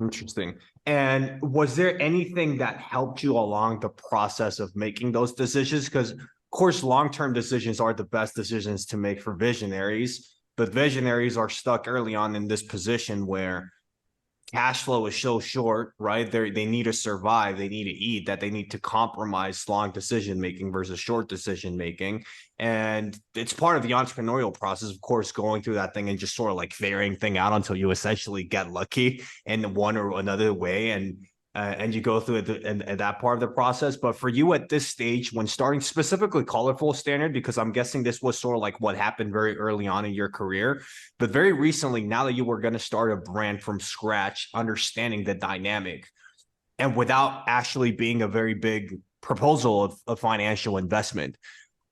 Interesting. And was there anything that helped you along the process of making those decisions? Because, of course, long-term decisions are the best decisions to make for visionaries, but visionaries are stuck early on in this position where cash flow is so short, right? They need to survive, they need to eat, that they need to compromise long decision making versus short decision making. And it's part of the entrepreneurial process, of course, going through that thing and just sort of like figuring thing out until you essentially get lucky in one or another way. And you go through it and that part of the process. But for you at this stage, when starting specifically Colorful Standard, because I'm guessing this was sort of like what happened very early on in your career, but very recently, now that you were going to start a brand from scratch, understanding the dynamic and without actually being a very big proposal of financial investment,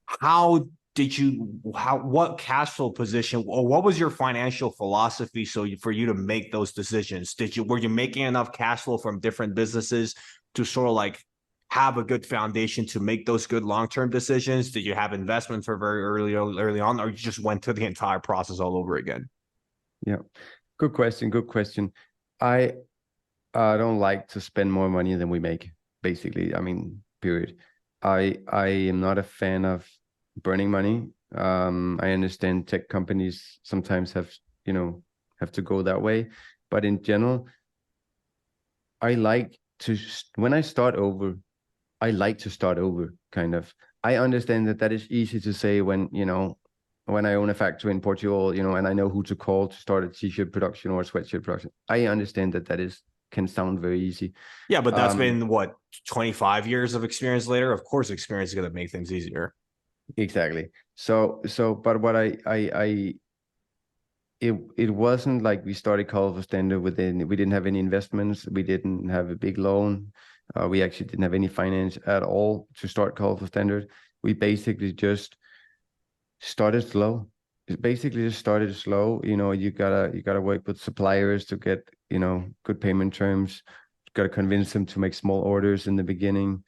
how did you, what cash flow position or what was your financial philosophy for you to make those decisions? Were you making enough cash flow from different businesses to sort of like have a good foundation to make those good long-term decisions? Did you have investments for very early on, or you just went through the entire process all over again? Yeah, good question. Good question. I don't like to spend more money than we make, basically. I mean, period. I am not a fan of burning money. I understand tech companies sometimes have to go that way, but in general, I like to when I start over, I like to start over, kind of. I understand that is easy to say when I own a factory in Portugal, and I know who to call to start a t-shirt production or a sweatshirt production. I understand that can sound very easy. Yeah, but that's been what, 25 years of experience later. Of course, experience is going to make things easier. Exactly. But what it wasn't like we started Colorful Standard we didn't have any investments, we didn't have a big loan, we actually didn't have any finance at all to start Colorful Standard. We basically just started slow. It basically just started slow. You gotta work with suppliers to get good payment terms. You gotta convince them to make small orders in the beginning.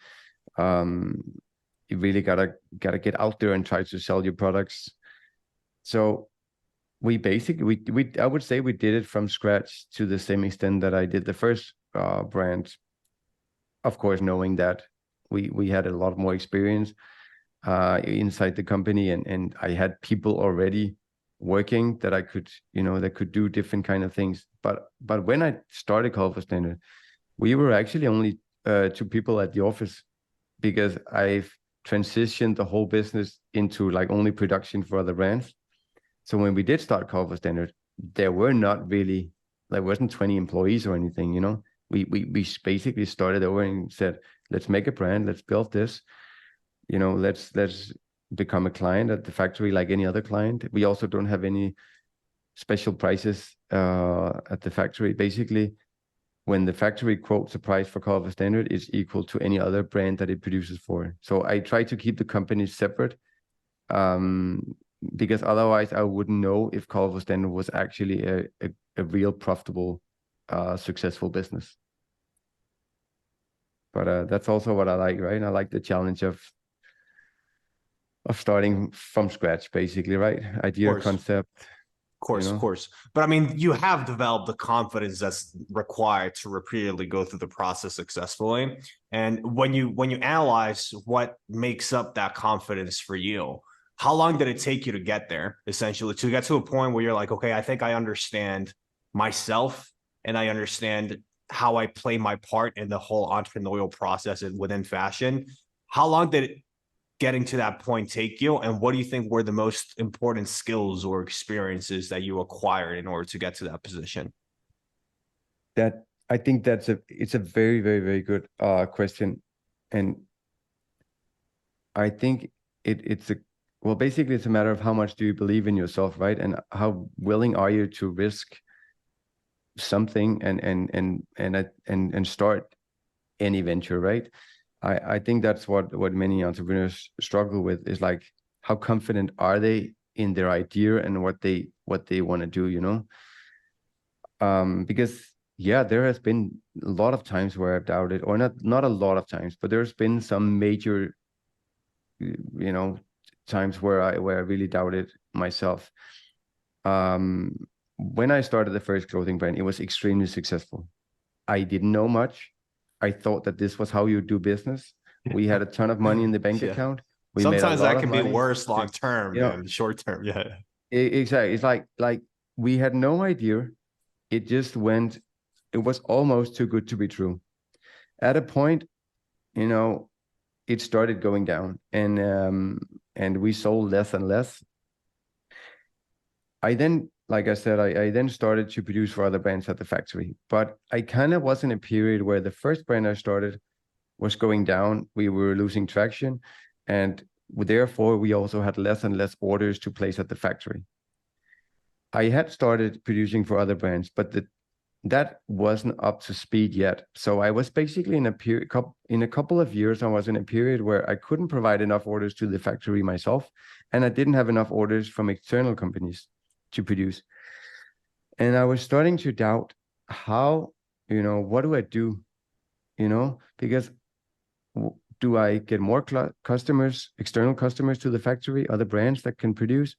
You really gotta get out there and try to sell your products. So we basically I would say we did it from scratch to the same extent that I did the first brand. Of course, knowing that we had a lot more experience inside the company, and I had people already working that I could that could do different kind of things. But when I started Colorful Standard, we were actually only 2 people at the office, because I've transitioned the whole business into like only production for other brands. So when we did start Colorful Standard, there wasn't 20 employees or anything. We basically started over and said, let's make a brand, let's build this, let's become a client at the factory like any other client. We also don't have any special prices at the factory. Basically, when the factory quotes a price for Colorful Standard, it's equal to any other brand that it produces for. So I try to keep the companies separate, because otherwise I wouldn't know if Colorful Standard was actually a real profitable, successful business. But that's also what I like, right? I like the challenge of starting from scratch, basically, right? Idea, concept. Of course. But I mean, you have developed the confidence that's required to repeatedly go through the process successfully. And when you analyze what makes up that confidence for you, how long did it take you to get there, essentially, to get to a point where you're like, okay, I think I understand myself and I understand how I play my part in the whole entrepreneurial process within fashion? How long did it getting to that point take you, and what do you think were the most important skills or experiences that you acquired in order to get to that position? That I think it's a very, very, very good question. And I think basically it's a matter of how much do you believe in yourself, right? And how willing are you to risk something and start any venture, right? I think that's what many entrepreneurs struggle with, is like, how confident are they in their idea and what they want to do, because there has been a lot of times where I've doubted, or not a lot of times, but there's been some major times where I really doubted myself. When I started the first clothing brand, it was extremely successful. I didn't know much. I thought that this was how you do business. We had a ton of money in the bank Yeah. account. We made a Sometimes lot that of can be money. worse long term You know, than short term. Yeah. exactly. It's like we had no idea. It just went. It was almost too good to be true. At a point, you know, it started going down, and we sold less and less. I then, like I said, I then started to produce for other brands at the factory. But I kind of was in a period where the first brand I started was going down. We were losing traction, and therefore we also had less and less orders to place at the factory. I had started producing for other brands, but that wasn't up to speed yet. So I was basically in a period, in a couple of years, I was in a period where I couldn't provide enough orders to the factory myself, and I didn't have enough orders from external companies to produce. And I was starting to doubt how, what do I do? Because do I get more customers, external customers to the factory, other brands that can produce,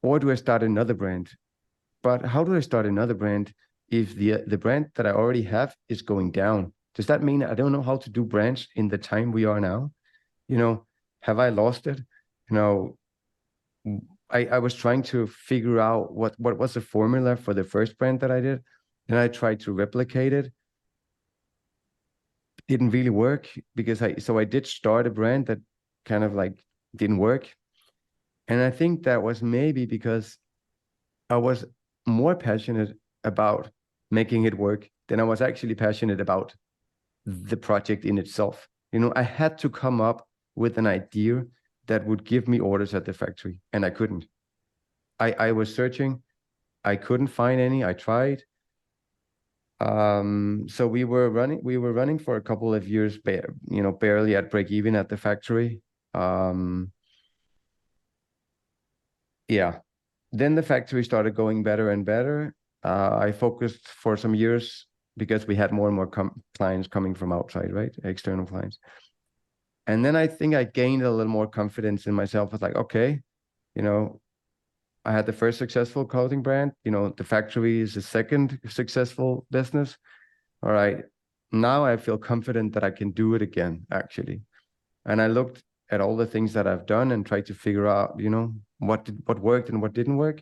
or do I start another brand? But how do I start another brand if the brand that I already have is going down? Does that mean I don't know how to do brands in the time we are now? Have I lost it? You know, I was trying to figure out what was the formula for the first brand that I did, and I tried to replicate it. Didn't really work because I did start a brand that kind of like didn't work. And I think that was maybe because I was more passionate about making it work than I was actually passionate about the project in itself. I had to come up with an idea that would give me orders at the factory, and I couldn't. I was searching, I couldn't find any. I tried. So we were running for a couple of years, barely at break even at the factory. Um, yeah. Then the factory started going better and better. I focused for some years because we had more and more clients coming from outside, right? External clients. And then I think I gained a little more confidence in myself. I was like, okay, you know, I had the first successful clothing brand. The factory is the second successful business. All right. Now I feel confident that I can do it again, actually. And I looked at all the things that I've done and tried to figure out, what worked and what didn't work.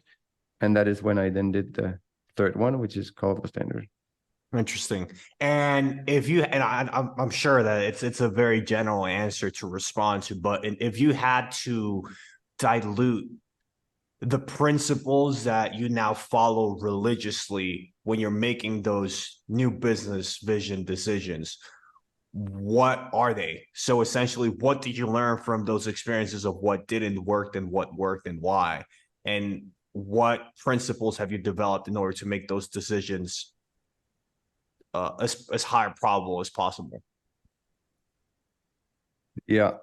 And that is when I then did the third one, which is called the standard. Interesting. And if you, and I'm sure that it's a very general answer to respond to, but if you had to dilute the principles that you now follow religiously when you're making those new business vision decisions, what are they? So essentially, what did you learn from those experiences of what didn't work and what worked and why? And what principles have you developed in order to make those decisions as high probable as possible? Yeah.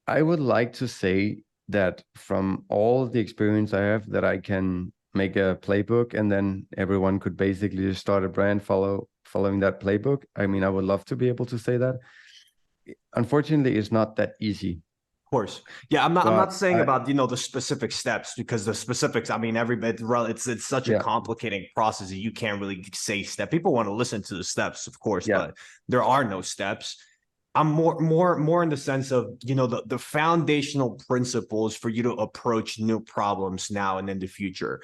I would like to say that from all the experience I have, that I can make a playbook and then everyone could basically just start a brand following that playbook. I mean, I would love to be able to say that. Unfortunately, it's not that easy. Course. Yeah, I'm not But saying about, the specific steps, because the specifics, I mean, it's such a yeah, complicating process that you can't really say step. People want to listen to the steps, of course, yeah, but there are no steps. I'm more in the sense of, the foundational principles for you to approach new problems now and in the future.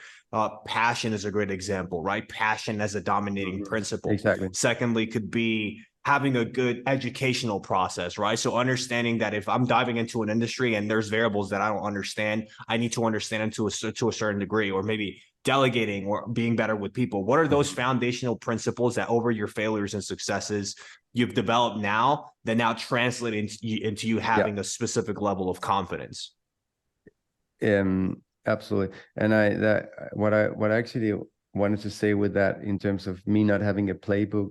Passion is a great example, right? Passion as a dominating principle. exactly. Secondly, could be having a good educational process, right? So understanding that if I'm diving into an industry and there's variables that I don't understand, I need to understand them to a certain degree, or maybe delegating or being better with people. What are those foundational principles that over your failures and successes you've developed now that now translate into you Yeah, having a specific level of confidence? absolutely. And what I actually wanted to say with that in terms of me not having a playbook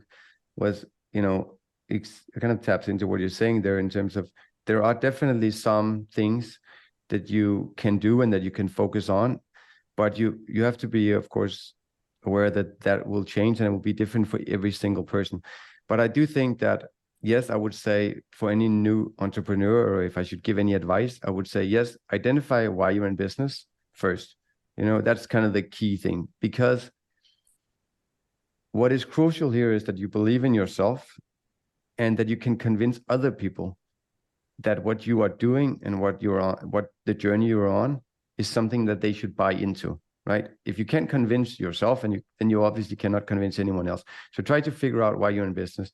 was, it kind of taps into what you're saying there in terms of there are definitely some things that you can do and that you can focus on, but you have to be, of course, aware that that will change and it will be different for every single person. But I do think that, yes, I would say for any new entrepreneur, or if I should give any advice, I would say, yes, identify why you're in business first. That's kind of the key thing, because what is crucial here is that you believe in yourself and that you can convince other people that what you are doing and what you're on, what the journey you're on is something that they should buy into, right? If you can't convince yourself, and then you obviously cannot convince anyone else. So try to figure out why you're in business.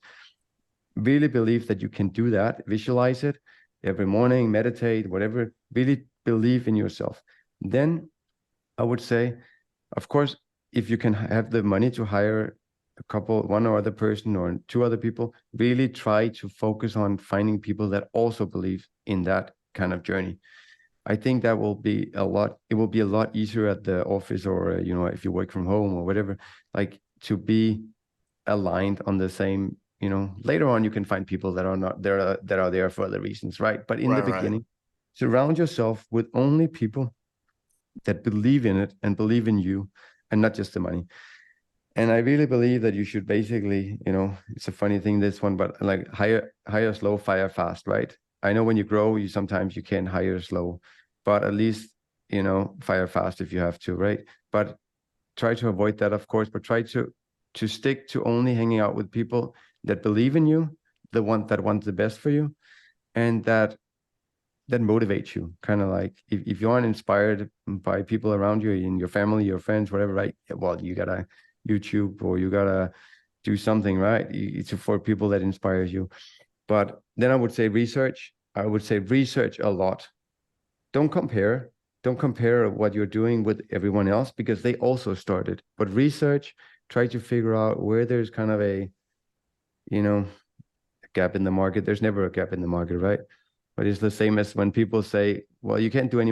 Really believe that you can do that. Visualize it every morning, meditate, whatever. Really believe in yourself. Then I would say, of course, if you can have the money to hire one or other person or two other people, really try to focus on finding people that also believe in that kind of journey. I think that will be it will be a lot easier at the office, or, if you work from home or whatever, like to be aligned on the same, later on you can find people that are not there, that are there for other reasons, right? But in the beginning, surround yourself with only people that believe in it and believe in you, and not just the money. And I really believe that you should basically, it's a funny thing, this one, but like hire slow, fire fast, right? I know when you grow, sometimes you can hire slow, but at least, fire fast if you have to, right? But try to avoid that, of course, but try to stick to only hanging out with people that believe in you, that want the best for you, and that motivates you. Kind of like if you aren't inspired by people around you, in your family, your friends, whatever, right? Well, you gotta YouTube, or you gotta do something, right? It's for people that inspires you. But then I would say research. I would say research a lot. Don't compare. Don't compare what you're doing with everyone else, because they also started. But research, try to figure out where there's kind of a gap in the market. There's never a gap in the market, right? But it's the same as when people say, well, you can't do any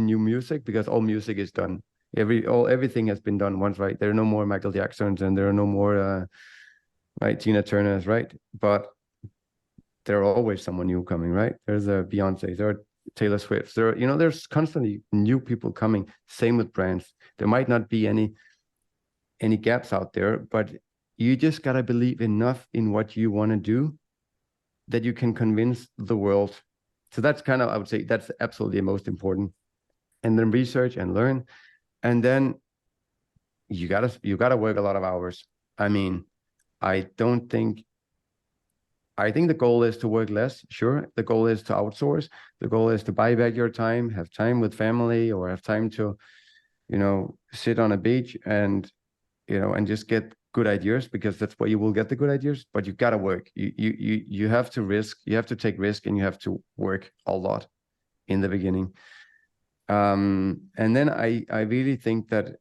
new music because all music is done. Everything has been done once, right? There are no more Michael Jacksons, and there are no more right, Tina Turners, right? But there are always someone new coming, right? There's a Beyonce, there are Taylor Swift, there's constantly new people coming. Same with brands. There might not be any gaps out there, but you just gotta believe enough in what you want to do that you can convince the world. So that's kind of, I would say, that's absolutely most important. And then research and learn. And then you gotta work a lot of hours. I mean, I think the goal is to work less. Sure. The goal is to outsource. The goal is to buy back your time, have time with family, or have time to, sit on a beach and, and just get good ideas, because that's where you will get the good ideas. But you gotta work. You have to risk. You have to take risk, and you have to work a lot in the beginning. And then I really think that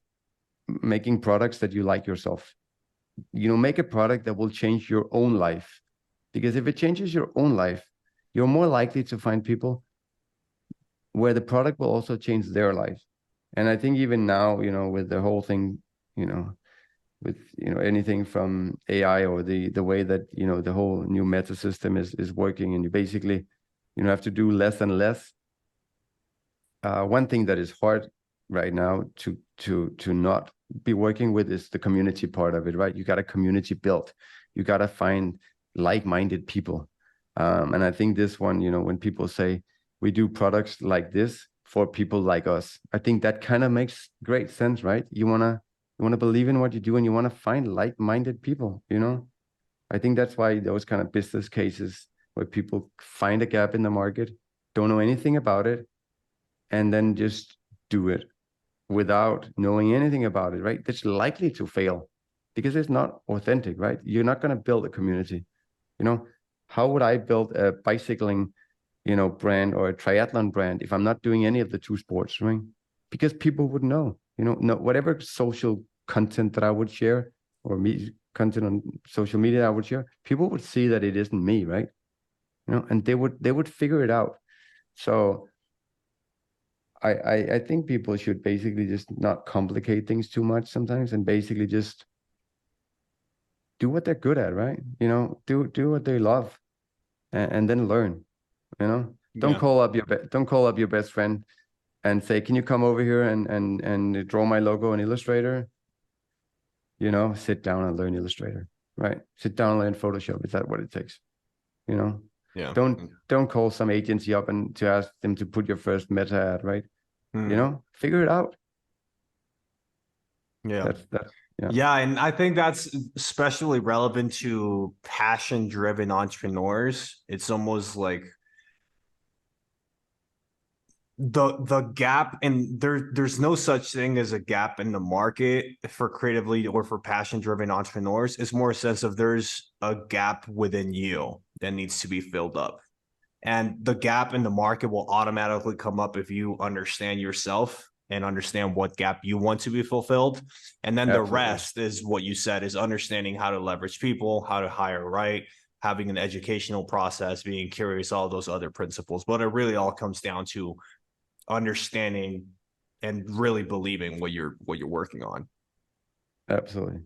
making products that you like yourself, make a product that will change your own life. Because if it changes your own life, you're more likely to find people where the product will also change their life. And I think even now, with the whole thing, with anything from AI, or the way that the whole new meta system is working, and you basically have to do less and less. One thing that is hard right now to not be working with is the community part of it, right? You got a community built. You got to find like-minded people. And I think this one, when people say we do products like this for people like us, I think that kind of makes great sense, right? You want to believe in what you do, and you want to find like-minded people, I think that's why those kind of business cases where people find a gap in the market, don't know anything about it, and then just do it without knowing anything about it, right? That's likely to fail because it's not authentic, right? You're not going to build a community. How would I build a bicycling, brand, or a triathlon brand if I'm not doing any of the two sports, right? Because people would know, no, whatever social content that I would share, or content on social media I would share, people would see that it isn't me, right? And they would figure it out. So I think people should basically just not complicate things too much sometimes, and basically just do what they're good at, right? Do what they love, and then learn. Don't Yeah. call up your best friend and say, "Can you come over here and draw my logo in Illustrator?" Sit down and learn Illustrator, right? Sit down and learn Photoshop. Is that what it takes? Yeah. Don't call some agency up and to ask them to put your first meta ad, right? Figure it out. Yeah. Yeah, and I think that's especially relevant to passion-driven entrepreneurs. It's almost like the gap, and there's no such thing as a gap in the market for creatively or for passion-driven entrepreneurs. It's more a sense of there's a gap within you that needs to be filled up. And the gap in the market will automatically come up if you understand yourself and understand what gap you want to be fulfilled. And then the Absolutely. rest is what you said, is understanding how to leverage people, how to hire right, having an educational process, being curious, all those other principles. But it really all comes down to understanding and really believing what you're working on. Absolutely.